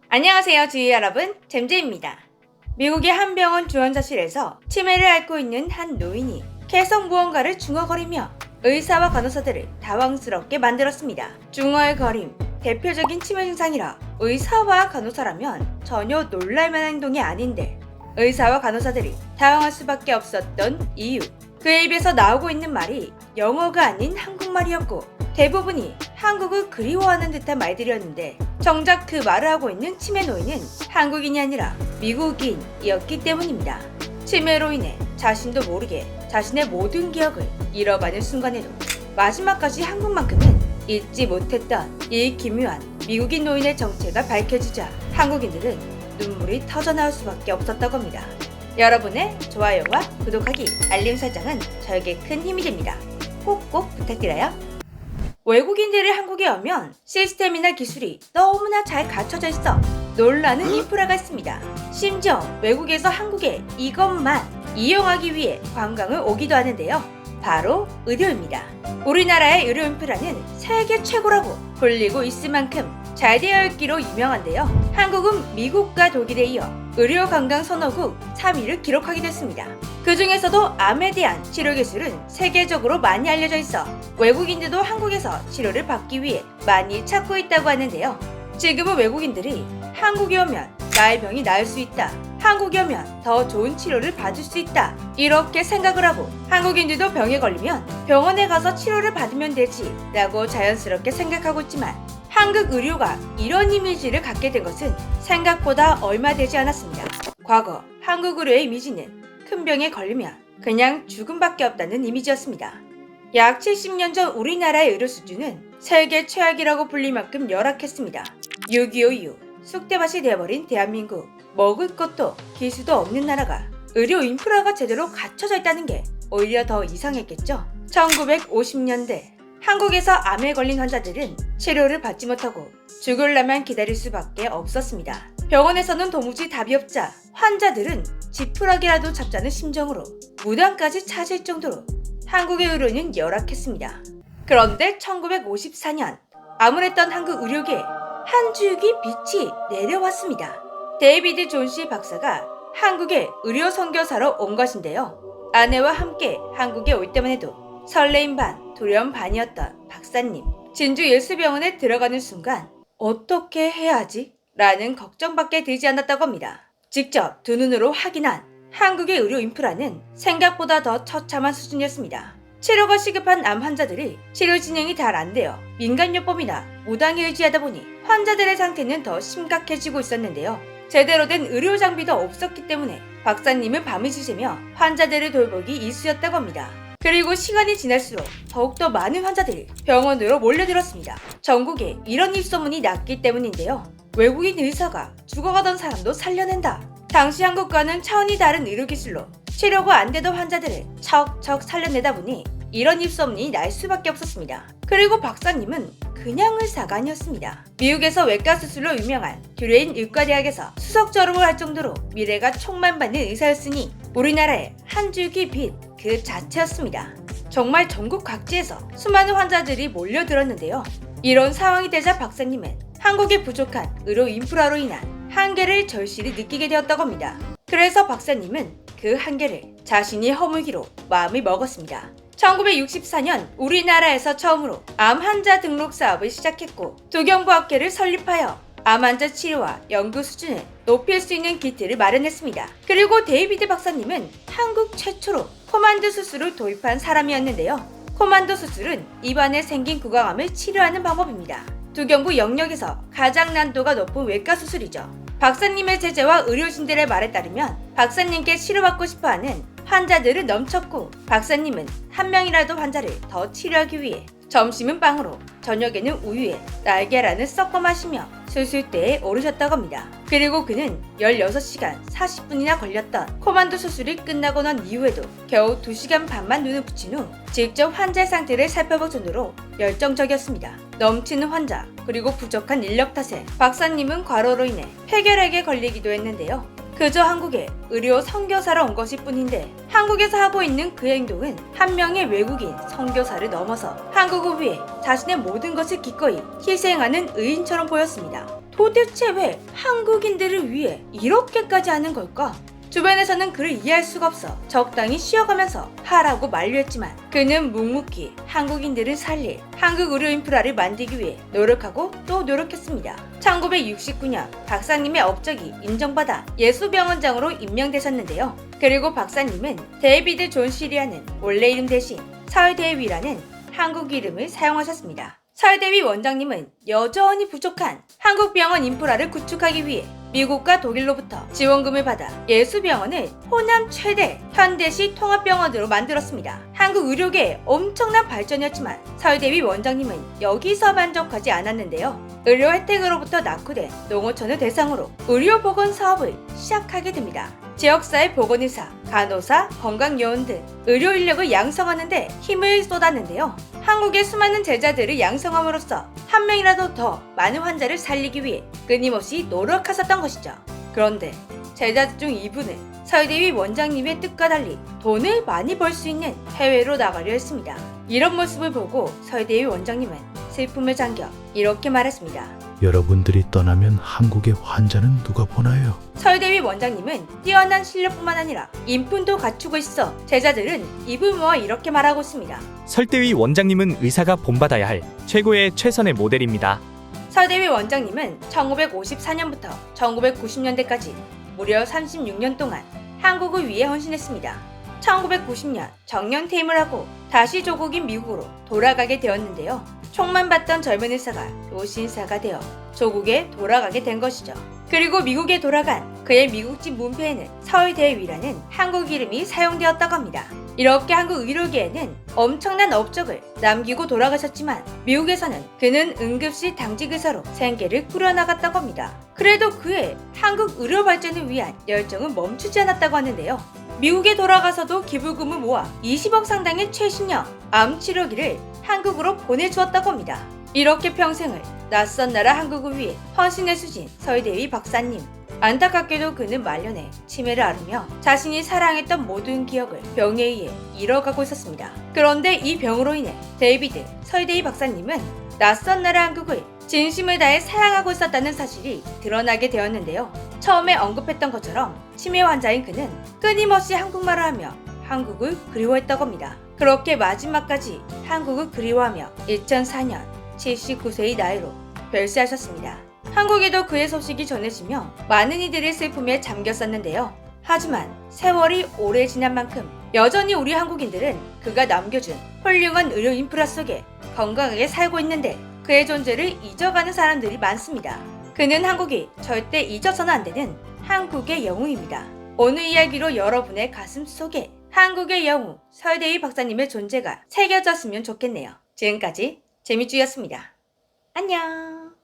안녕하세요 주위 여러분, 잼잼입니다. 미국의 한 병원 주원자실에서 치매를 앓고 있는 한 노인이 계속 무언가를 중얼거리며 의사와 간호사들을 당황스럽게 만들었습니다. 중얼거림, 대표적인 치매 증상이라 의사와 간호사라면 전혀 놀랄만한 행동이 아닌데 의사와 간호사들이 당황할 수밖에 없었던 이유, 그의 입에서 나오고 있는 말이 영어가 아닌 한국말이었고 대부분이 한국을 그리워하는 듯한 말들이었는데 정작 그 말을 하고 있는 치매 노인은 한국인이 아니라 미국인이었기 때문입니다. 치매로 인해 자신도 모르게 자신의 모든 기억을 잃어가는 순간에도 마지막까지 한국만큼은 잊지 못했던 이 기묘한 미국인 노인의 정체가 밝혀지자 한국인들은 눈물이 터져나올 수밖에 없었다고 합니다. 여러분의 좋아요와 구독하기, 알림 설정은 저에게 큰 힘이 됩니다. 꼭꼭 부탁드려요. 외국인들이 한국에 오면 시스템이나 기술이 너무나 잘 갖춰져 있어 놀라는 인프라가 있습니다. 심지어 외국에서 한국에 이것만 이용하기 위해 관광을 오기도 하는데요. 바로 의료입니다. 우리나라의 의료 인프라는 세계 최고라고 불리고 있을 만큼 잘 되어 있기로 유명한데요. 한국은 미국과 독일에 이어 의료 관광 선호국 3위를 기록하기도 했습니다. 그 중에서도 암에 대한 치료 기술은 세계적으로 많이 알려져 있어 외국인들도 한국에서 치료를 받기 위해 많이 찾고 있다고 하는데요. 지금은 외국인들이 한국에 오면 나의 병이 나을 수 있다, 한국에 오면 더 좋은 치료를 받을 수 있다, 이렇게 생각을 하고 한국인들도 병에 걸리면 병원에 가서 치료를 받으면 되지 라고 자연스럽게 생각하고 있지만 한국 의료가 이런 이미지를 갖게 된 것은 생각보다 얼마 되지 않았습니다. 과거 한국 의료의 이미지는 큰 병에 걸리면 그냥 죽음밖에 없다는 이미지였습니다. 약 70년 전 우리나라의 의료 수준은 세계 최악이라고 불릴 만큼 열악했습니다. 6.25 이후 쑥대밭이 되어버린 대한민국, 먹을 것도 기술도 없는 나라가 의료 인프라가 제대로 갖춰져 있다는 게 오히려 더 이상했겠죠. 1950년대 한국에서 암에 걸린 환자들은 치료를 받지 못하고 죽으려면 기다릴 수밖에 없었습니다. 병원에서는 도무지 답이 없자 환자들은 지푸라기라도 잡자는 심정으로 무당까지 찾을 정도로 한국의 의료는 열악했습니다. 그런데 1954년 암울했던 한국 의료계에 한 줄기 빛이 내려왔습니다. 데이비드 존시 박사가 한국에 의료 선교사로 온 것인데요. 아내와 함께 한국에 올 때만 해도 설레임 반 두려움 반이었던 박사님, 진주 예수병원에 들어가는 순간 어떻게 해야 하지? 라는 걱정밖에 들지 않았다고 합니다. 직접 두 눈으로 확인한 한국의 의료 인프라는 생각보다 더 처참한 수준이었습니다. 치료가 시급한 암 환자들이 치료 진행이 잘 안 되어 민간요법이나 무당에 의지하다 보니 환자들의 상태는 더 심각해지고 있었는데요. 제대로 된 의료 장비도 없었기 때문에 박사님은 밤을 지새며 환자들을 돌보기 일쑤였다고 합니다. 그리고 시간이 지날수록 더욱더 많은 환자들이 병원으로 몰려들었습니다. 전국에 이런 입소문이 났기 때문인데요. 외국인 의사가 죽어가던 사람도 살려낸다. 당시 한국과는 차원이 다른 의료기술로 치료가 안 되던 환자들을 척척 살려내다 보니 이런 입소문이 날 수밖에 없었습니다. 그리고 박사님은 그냥 의사가 아니었습니다. 미국에서 외과 수술로 유명한 듀레인 의과대학에서 수석 졸업을 할 정도로 미래가 촉망받는 의사였으니 우리나라의 한 줄기 빛 그 자체였습니다. 정말 전국 각지에서 수많은 환자들이 몰려들었는데요. 이런 상황이 되자 박사님은 한국의 부족한 의료 인프라로 인한 한계를 절실히 느끼게 되었다고 합니다. 그래서 박사님은 그 한계를 자신이 허물기로 마음을 먹었습니다. 1964년 우리나라에서 처음으로 암 환자 등록 사업을 시작했고 두경부학회를 설립하여 암 환자 치료와 연구 수준을 높일 수 있는 기틀을 마련했습니다. 그리고 데이비드 박사님은 한국 최초로 코만도 수술을 도입한 사람이었는데요. 코만도 수술은 입안에 생긴 구강암을 치료하는 방법입니다. 두경부 영역에서 가장 난도가 높은 외과 수술이죠. 박사님의 제자와 의료진들의 말에 따르면 박사님께 치료받고 싶어하는 환자들은 넘쳤고 박사님은 한 명이라도 환자를 더 치료하기 위해 점심은 빵으로, 저녁에는 우유에 날계란을 섞어 마시며 수술대에 오르셨다고 합니다. 그리고 그는 16시간 40분이나 걸렸던 코만도 수술이 끝나고 난 이후에도 겨우 2시간 반만 눈을 붙인 후 직접 환자의 상태를 살펴볼 정도로 열정적이었습니다. 넘치는 환자, 그리고 부족한 인력 탓에 박사님은 과로로 인해 폐결핵에 걸리기도 했는데요. 그저 한국에 의료 선교사로 온 것일 뿐인데 한국에서 하고 있는 그 행동은 한 명의 외국인 선교사를 넘어서 한국을 위해 자신의 모든 것을 기꺼이 희생하는 의인처럼 보였습니다. 도대체 왜 한국인들을 위해 이렇게까지 하는 걸까? 주변에서는 그를 이해할 수가 없어 적당히 쉬어가면서 하라고 만류했지만 그는 묵묵히 한국인들을 살릴 한국 의료 인프라를 만들기 위해 노력하고 또 노력했습니다. 1969년 박사님의 업적이 인정받아 예수병원장으로 임명되셨는데요. 그리고 박사님은 데이비드 존 시리아는 원래 이름 대신 서울대위라는 한국 이름을 사용하셨습니다. 서울대위 원장님은 여전히 부족한 한국 병원 인프라를 구축하기 위해 미국과 독일로부터 지원금을 받아 예수병원을 호남 최대 현대식 통합병원으로 만들었습니다. 한국 의료계의 엄청난 발전이었지만 서울대위 원장님은 여기서 만족하지 않았는데요. 의료 혜택으로부터 낙후된 농어촌을 대상으로 의료보건 사업을 시작하게 됩니다. 지역사회 보건의사, 간호사, 건강요원 등 의료 인력을 양성하는 데 힘을 쏟았는데요. 한국의 수많은 제자들을 양성함으로써 한 명이라도 더 많은 환자를 살리기 위해 끊임없이 노력하셨던 것이죠. 그런데 제자들 중 일부는 서울대위 원장님의 뜻과 달리 돈을 많이 벌 수 있는 해외로 나가려 했습니다. 이런 모습을 보고 서울대위 원장님은 슬픔을 잠겨 이렇게 말했습니다. 여러분들이 떠나면 한국의 환자는 누가 보나요? 서울대위 원장님은 뛰어난 실력뿐만 아니라 인품도 갖추고 있어 제자들은 입을 모아 이렇게 말하고 있습니다. 설대위 원장님은 의사가 본받아야 할 최고의 최선의 모델입니다. 서울대위 원장님은 1954년부터 1990년대까지 무려 36년 동안 한국을 위해 헌신했습니다. 1990년 정년 퇴임을 하고 다시 조국인 미국으로 돌아가게 되었는데요. 총만 받던 젊은 의사가 도시의사가 되어 조국에 돌아가게 된 것이죠. 그리고 미국에 돌아간 그의 미국집 문패에는 서울대위라는 한국 이름이 사용되었다고 합니다. 이렇게 한국 의료계에는 엄청난 업적을 남기고 돌아가셨지만 미국에서는 그는 응급실 당직 의사로 생계를 꾸려나갔다고 합니다. 그래도 그의 한국 의료 발전을 위한 열정은 멈추지 않았다고 하는데요. 미국에 돌아가서도 기부금을 모아 20억 상당의 최신형 암 치료기를 한국으로 보내주었다고 합니다. 이렇게 평생을 낯선 나라 한국을 위해 헌신해 주신 서울대위 박사님. 안타깝게도 그는 말년에 치매를 앓으며 자신이 사랑했던 모든 기억을 병에 의해 잃어가고 있었습니다. 그런데 이 병으로 인해 데이비드 서울대위 박사님은 낯선 나라 한국을 진심을 다해 사랑하고 있었다는 사실이 드러나게 되었는데요. 처음에 언급했던 것처럼 치매 환자인 그는 끊임없이 한국말을 하며 한국을 그리워했다고 합니다. 그렇게 마지막까지 한국을 그리워하며 2004년 79세의 나이로 별세하셨습니다. 한국에도 그의 소식이 전해지며 많은 이들의 슬픔에 잠겼었는데요. 하지만 세월이 오래 지난 만큼 여전히 우리 한국인들은 그가 남겨준 훌륭한 의료 인프라 속에 건강하게 살고 있는데 그의 존재를 잊어가는 사람들이 많습니다. 그는 한국이 절대 잊어서는 안 되는 한국의 영웅입니다. 오늘 이야기로 여러분의 가슴 속에 한국의 영웅 서울대위 박사님의 존재가 새겨졌으면 좋겠네요. 지금까지 재미주였습니다. 안녕.